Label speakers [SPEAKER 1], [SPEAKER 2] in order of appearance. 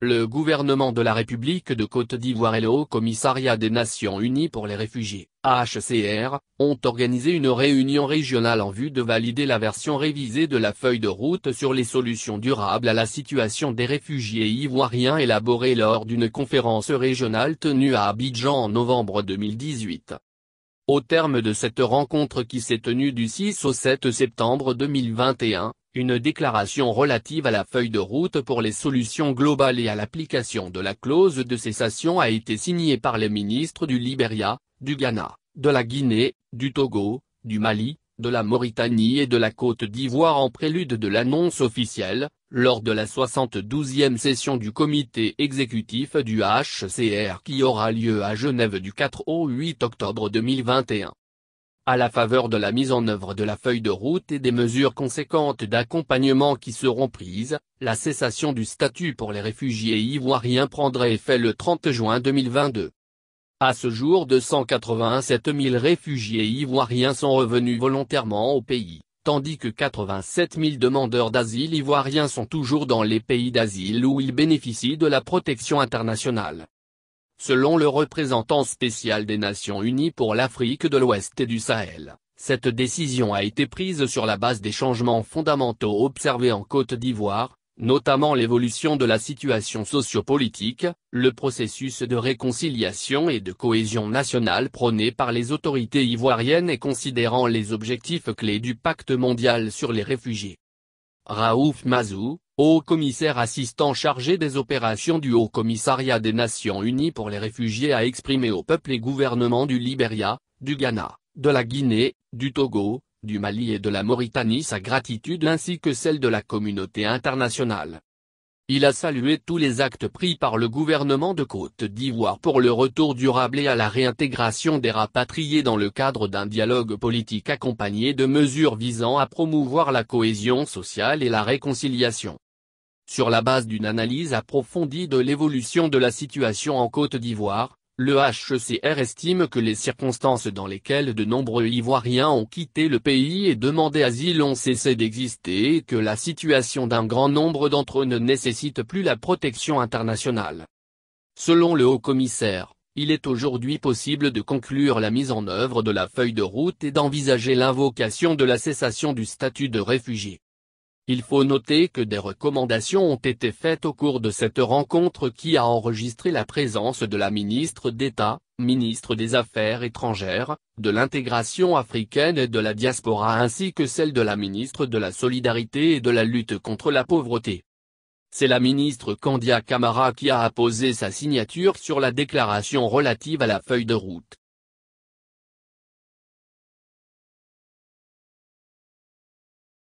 [SPEAKER 1] Le gouvernement de la République de Côte d'Ivoire et le Haut-Commissariat des Nations Unies pour les réfugiés, HCR, ont organisé une réunion régionale en vue de valider la version révisée de la feuille de route sur les solutions durables à la situation des réfugiés ivoiriens élaborée lors d'une conférence régionale tenue à Abidjan en novembre 2018. Au terme de cette rencontre qui s'est tenue du 6 au 7 septembre 2021, une déclaration relative à la feuille de route pour les solutions globales et à l'application de la clause de cessation a été signée par les ministres du Libéria, du Ghana, de la Guinée, du Togo, du Mali, de la Mauritanie et de la Côte d'Ivoire en prélude de l'annonce officielle, lors de la 72e session du comité exécutif du HCR qui aura lieu à Genève du 4 au 8 octobre 2021. À la faveur de la mise en œuvre de la feuille de route et des mesures conséquentes d'accompagnement qui seront prises, la cessation du statut pour les réfugiés ivoiriens prendrait effet le 30 juin 2022. À ce jour 287 000 réfugiés ivoiriens sont revenus volontairement au pays, tandis que 87 000 demandeurs d'asile ivoiriens sont toujours dans les pays d'asile où ils bénéficient de la protection internationale. Selon le représentant spécial des Nations Unies pour l'Afrique de l'Ouest et du Sahel, cette décision a été prise sur la base des changements fondamentaux observés en Côte d'Ivoire, notamment l'évolution de la situation sociopolitique, le processus de réconciliation et de cohésion nationale prôné par les autorités ivoiriennes et considérant les objectifs clés du pacte mondial sur les réfugiés. Raouf Mazou, haut-commissaire assistant chargé des opérations du Haut-Commissariat des Nations Unies pour les réfugiés a exprimé au peuple et gouvernement du Libéria, du Ghana, de la Guinée, du Togo, du Mali et de la Mauritanie sa gratitude ainsi que celle de la communauté internationale. Il a salué tous les actes pris par le gouvernement de Côte d'Ivoire pour le retour durable et à la réintégration des rapatriés dans le cadre d'un dialogue politique accompagné de mesures visant à promouvoir la cohésion sociale et la réconciliation. Sur la base d'une analyse approfondie de l'évolution de la situation en Côte d'Ivoire, le HCR estime que les circonstances dans lesquelles de nombreux Ivoiriens ont quitté le pays et demandé asile ont cessé d'exister et que la situation d'un grand nombre d'entre eux ne nécessite plus la protection internationale. Selon le haut-commissaire, il est aujourd'hui possible de conclure la mise en œuvre de la feuille de route et d'envisager l'invocation de la cessation du statut de réfugié. Il faut noter que des recommandations ont été faites au cours de cette rencontre qui a enregistré la présence de la ministre d'État, ministre des Affaires étrangères, de l'intégration africaine et de la diaspora ainsi que celle de la ministre de la Solidarité et de la lutte contre la pauvreté. C'est la ministre Kandia Camara qui a apposé sa signature sur la déclaration relative à la feuille de route.